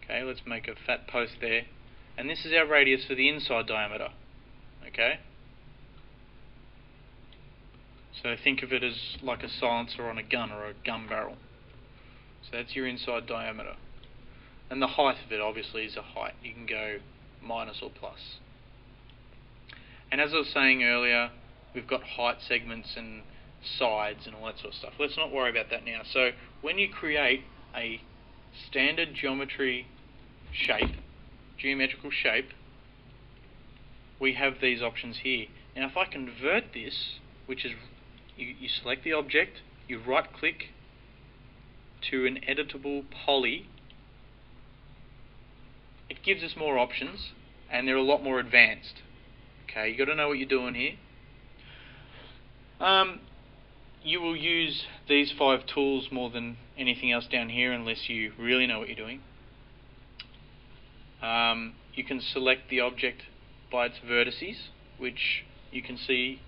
Okay, let's make a fat post there. And this is our radius for the inside diameter. Okay? So think of it as like a silencer on a gun or a gun barrel. So that's your inside diameter. And the height of it obviously is a height. You can go minus or plus. And as I was saying earlier, we've got height segments and sides and all that sort of stuff. Let's not worry about that now. So when you create a standard geometrical shape, we have these options here. Now if I convert this, which is, you select the object, you right click to an editable poly, it gives us more options and they're a lot more advanced. Okay, you got to know what you're doing here. You will use these 5 tools more than anything else down here unless you really know what you're doing. You can select the object by its vertices, which you can see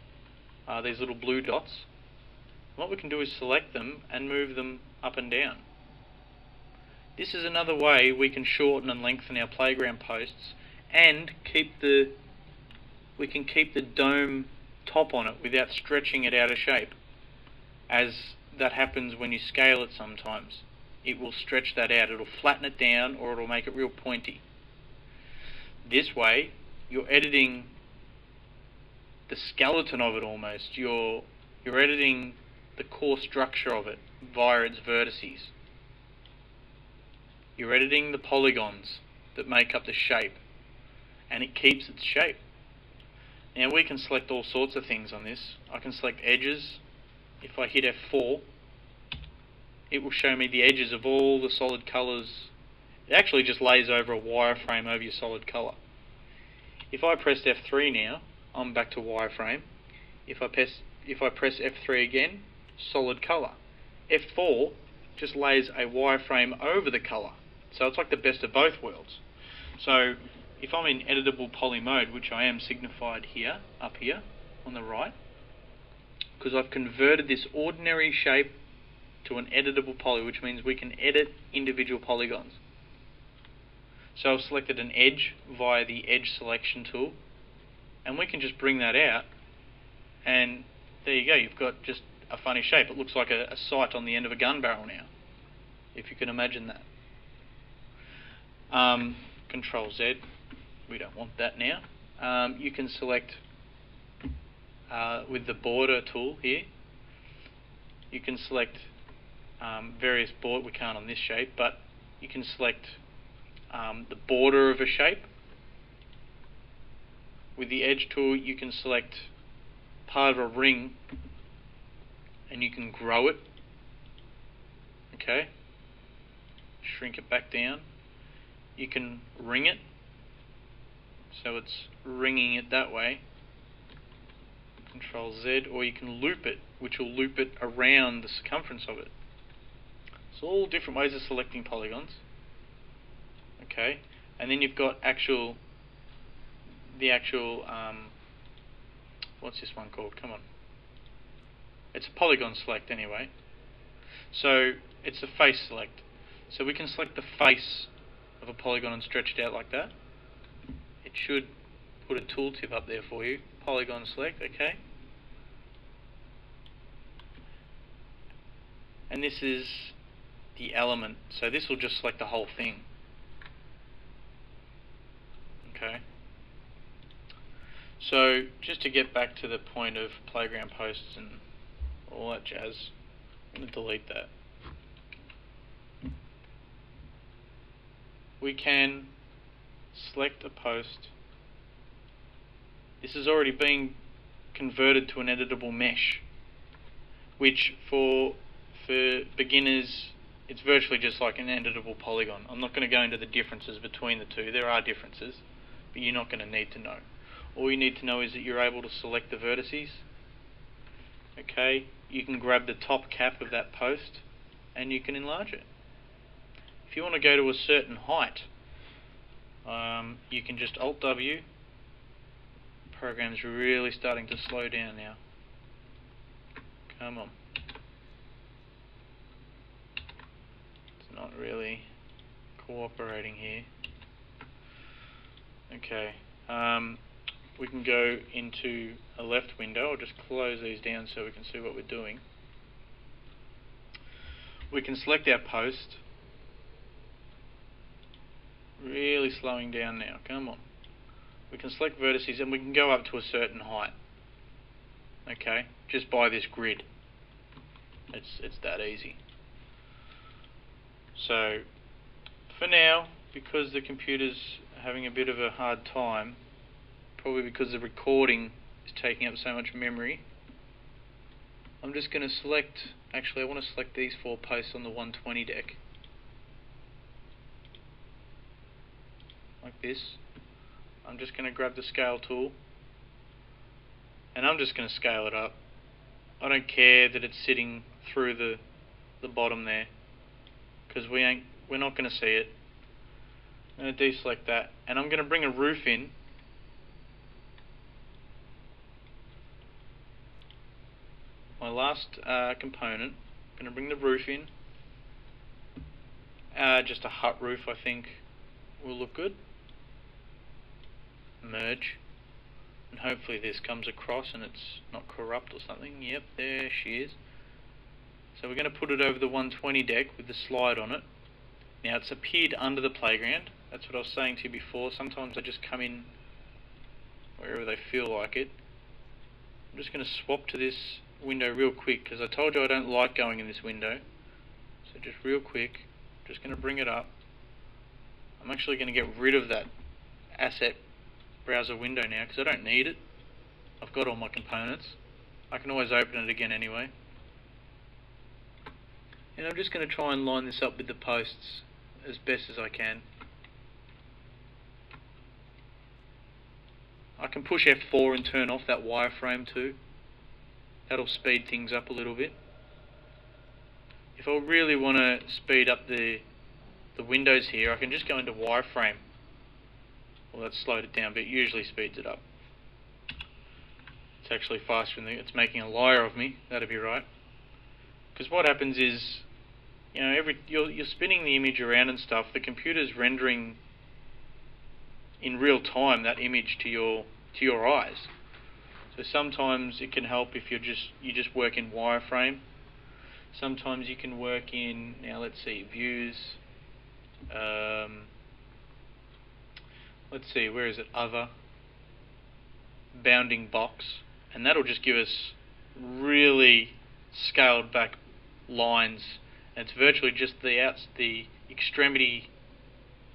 are these little blue dots. What we can do is select them and move them up and down. This is another way we can shorten and lengthen our playground posts and we can keep the dome top on it without stretching it out of shape, as that happens when you scale it sometimes. It will stretch that out, it'll flatten it down or it'll make it real pointy. This way you're editing the skeleton of it almost. You're editing the core structure of it via its vertices. You're editing the polygons that make up the shape, and it keeps its shape. Now we can select all sorts of things on this. I can select edges. If I hit F4, it will show me the edges of all the solid colours. It actually just lays over a wireframe over your solid colour. If I press F3 now, I'm back to wireframe. If I press F3 again, solid colour. F4 just lays a wireframe over the colour. So it's like the best of both worlds. So if I'm in editable poly mode, which I am signified here, up here on the right, because I've converted this ordinary shape to an editable poly, which means we can edit individual polygons. So I've selected an edge via the edge selection tool, and we can just bring that out, and there you go, you've got just a funny shape. It looks like a sight on the end of a gun barrel now, if you can imagine that. Control Z, we don't want that now. You can select with the border tool here, you can select various border, we can't on this shape, but you can select the border of a shape. With the edge tool you can select part of a ring and you can grow it. Okay, shrink it back down. You can ring it, so it's ringing it that way. Control Z, or you can loop it, which will loop it around the circumference of it. So all different ways of selecting polygons. Okay, and then you've got the actual what's this one called? Come on. It's a polygon select anyway. So it's a face select. So we can select the face of a polygon and stretch it out like that. It should put a tooltip up there for you. Polygon select, okay. And this is the element. So this will just select the whole thing. Okay. So just to get back to the point of playground posts and all that jazz, I'm going to delete that. We can select a post. This is already being converted to an editable mesh, which for beginners it's virtually just like an editable polygon. I'm not going to go into the differences between the two. There are differences, but you're not going to need to know. All you need to know is that you're able to select the vertices. Okay, you can grab the top cap of that post and you can enlarge it. If you want to go to a certain height, you can just Alt-W. Program's really starting to slow down now. Come on. It's not really cooperating here. Okay, we can go into a left window. I'll just close these down so we can see what we're doing. We can select our post. Really slowing down now, come on. We can select vertices and we can go up to a certain height. Okay, just by this grid. It's that easy. So, for now, because the computer's having a bit of a hard time, probably because the recording is taking up so much memory, I'm just going to select, actually I want to select these 4 posts on the 120 deck. Like this. I'm just going to grab the scale tool and I'm just going to scale it up. I don't care that it's sitting through the bottom there, because we're not going to see it. I'm going to deselect that, and I'm going to bring a roof in. My last component, I'm going to bring the roof in. Just a hut roof, I think, will look good. Merge, and hopefully this comes across and it's not corrupt or something. Yep, there she is. So we're going to put it over the 120 deck with the slide on it. Now it's appeared under the playground. That's what I was saying to you before. Sometimes they just come in wherever they feel like it. I'm just going to swap to this window real quick, because I told you I don't like going in this window. So just real quick, just going to bring it up. I'm actually going to get rid of that asset browser window now, because I don't need it. I've got all my components. I can always open it again anyway. And I'm just going to try and line this up with the posts as best as I can. I can push F4 and turn off that wireframe too. That'll speed things up a little bit. If I really want to speed up the windows here, I can just go into wireframe. Well, that's slowed it down, but it usually speeds it up. It's actually faster than it's making a liar of me. That'd be right. Because what happens is, you know, you're spinning the image around and stuff. The computer's rendering in real time that image to your eyes. So sometimes it can help if you just work in wireframe. Sometimes you can work in, now let's see, views. Let's see, where is it? Other, bounding box, and that'll just give us really scaled back lines. And it's virtually just the extremity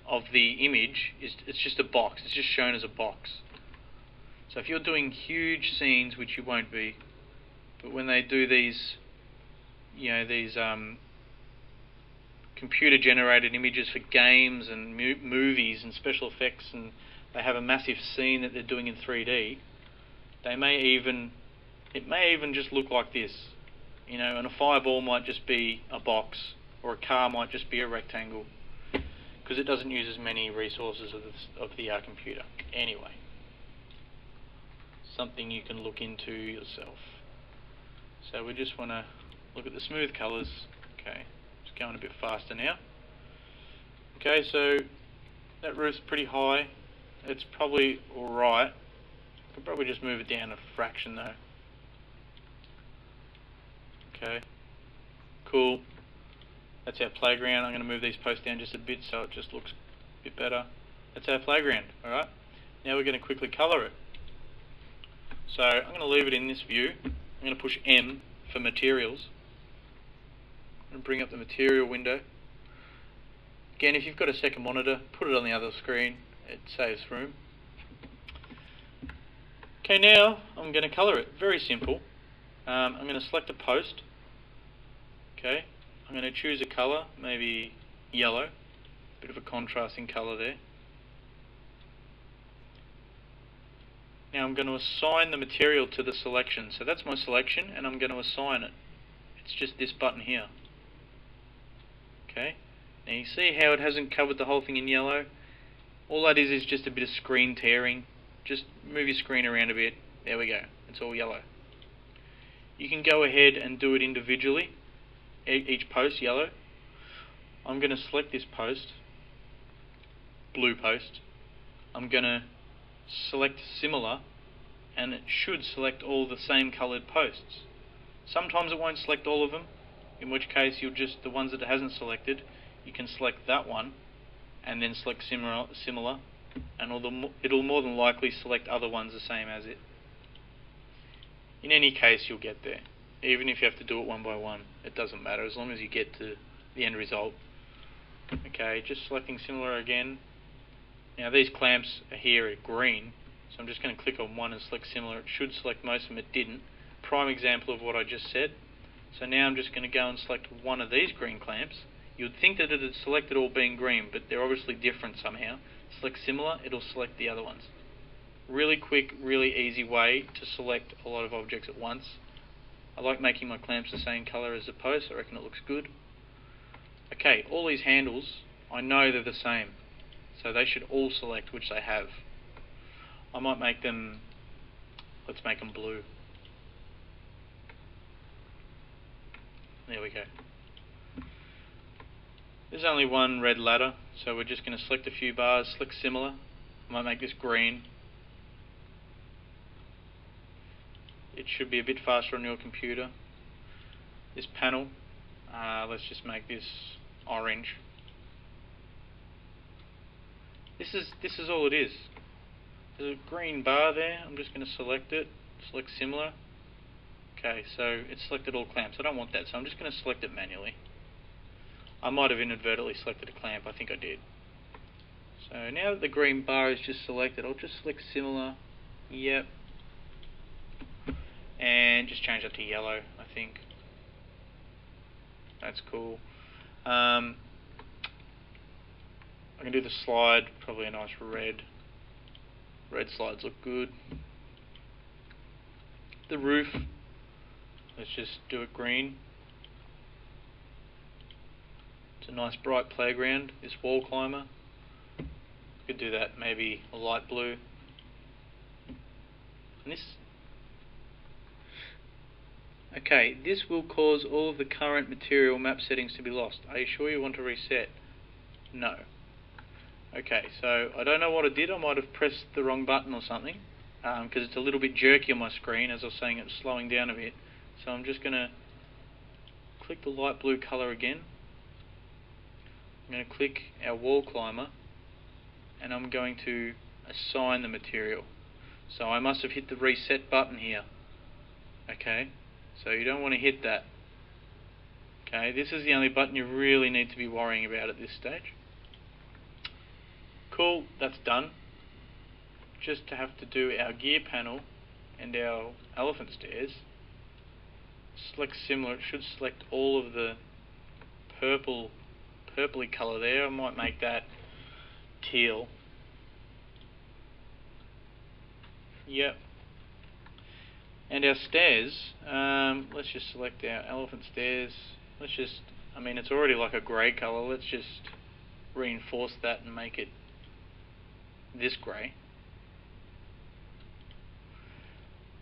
of the image it's just a box. It's just shown as a box. So if you're doing huge scenes, which you won't be, but when they do these, you know, these computer generated images for games and movies and special effects, and they have a massive scene that they're doing in 3D, it may even just look like this, you know, and a fireball might just be a box, or a car might just be a rectangle, because it doesn't use as many resources of the computer. Anyway, something you can look into yourself. So we just want to look at the smooth colours. Okay, it's going a bit faster now. Okay, so that roof's pretty high. It's probably alright. I could probably just move it down a fraction though. Okay, cool. That's our playground. I'm going to move these posts down just a bit so it just looks a bit better. That's our playground, alright? Now we're going to quickly colour it. So I'm going to leave it in this view. I'm going to push M for materials. I'm going to bring up the material window. Again, if you've got a second monitor, put it on the other screen. It saves room. Okay, now I'm going to colour it. Very simple. I'm going to select a post. Okay. I'm going to choose a colour, maybe yellow, bit of a contrasting colour there. Now I'm going to assign the material to the selection. So that's my selection, and I'm going to assign it. It's just this button here. Okay. Now you see how it hasn't covered the whole thing in yellow? All that is just a bit of screen tearing. Just move your screen around a bit. There we go. It's all yellow. You can go ahead and do it individually. Each post yellow. I'm going to select this post, blue post, I'm going to select similar, and it should select all the same coloured posts. Sometimes it won't select all of them, in which case you'll just, the ones that it hasn't selected, you can select that one and then select similar, and it'll more than likely select other ones the same as it. In any case, you'll get there. Even if you have to do it one by one, it doesn't matter as long as you get to the end result. Okay, just selecting similar again. Now these clamps are here at green, so I'm just going to click on one and select similar. It should select most of them, it didn't. Prime example of what I just said. So now I'm just going to go and select one of these green clamps. You'd think that it had selected all being green, but they're obviously different somehow. Select similar, it'll select the other ones. Really quick, really easy way to select a lot of objects at once. I like making my clamps the same colour as the post, I reckon it looks good. Okay, all these handles, I know they're the same, so they should all select, which they have. I might make them, let's make them blue. There we go. There's only one red ladder, so we're just going to select a few bars, select similar. I might make this green. It should be a bit faster on your computer. This panel, let's just make this orange. This is all it is. There's a green bar there. I'm just going to select it, select similar. Okay, so it's selected all clamps. I don't want that, so I'm just going to select it manually. I might have inadvertently selected a clamp, I think I did. So now that the green bar is just selected, I'll just select similar. Yep. And just change that to yellow, I think. That's cool. I can do the slide, probably a nice red. Red slides look good. The roof, let's just do it green. It's a nice bright playground, this wall climber. Could do that maybe a light blue. And this, okay, this will cause all of the current material map settings to be lost. Are you sure you want to reset? No. Okay, so I don't know what I did. I might have pressed the wrong button or something, because it's a little bit jerky on my screen. As I was saying, it's slowing down a bit. So I'm just going to click the light blue colour again. I'm going to click our wall climber, and I'm going to assign the material. So I must have hit the reset button here. Okay, so you don't want to hit that. Okay, this is the only button you really need to be worrying about at this stage. Cool, that's done. Just to have to do our gear panel and our elephant stairs. Select similar, it should select all of the purpley colour there. I might make that teal. Yep. And our stairs, let's just select our elephant stairs. Let's just, I mean it's already like a grey colour, let's just reinforce that and make it this grey.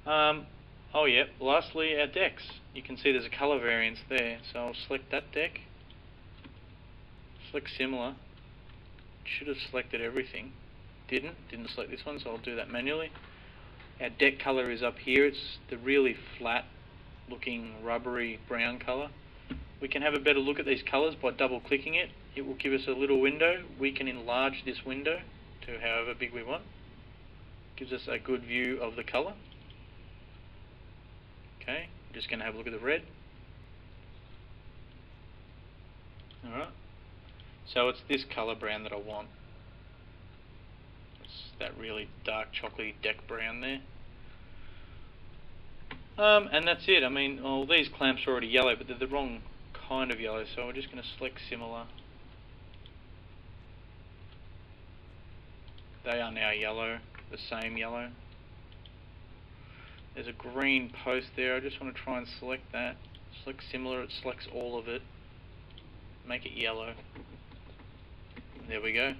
Oh yeah, lastly our decks. You can see there's a colour variance there, so I'll select that deck. Select similar. Should have selected everything. Didn't select this one, so I'll do that manually. Our deck colour is up here. It's the really flat looking rubbery brown colour. We can have a better look at these colours by double clicking it. It will give us a little window. We can enlarge this window to however big we want. Gives us a good view of the colour. Okay, I'm just going to have a look at the red. Alright, so it's this colour brown that I want. It's that really dark chocolatey deck brown there. And that's it. I mean, well, these clamps are already yellow, but they're the wrong kind of yellow, so we're just going to select similar. They are now yellow, the same yellow. There's a green post there. I just want to try and select that. Select similar, it selects all of it. Make it yellow. There we go.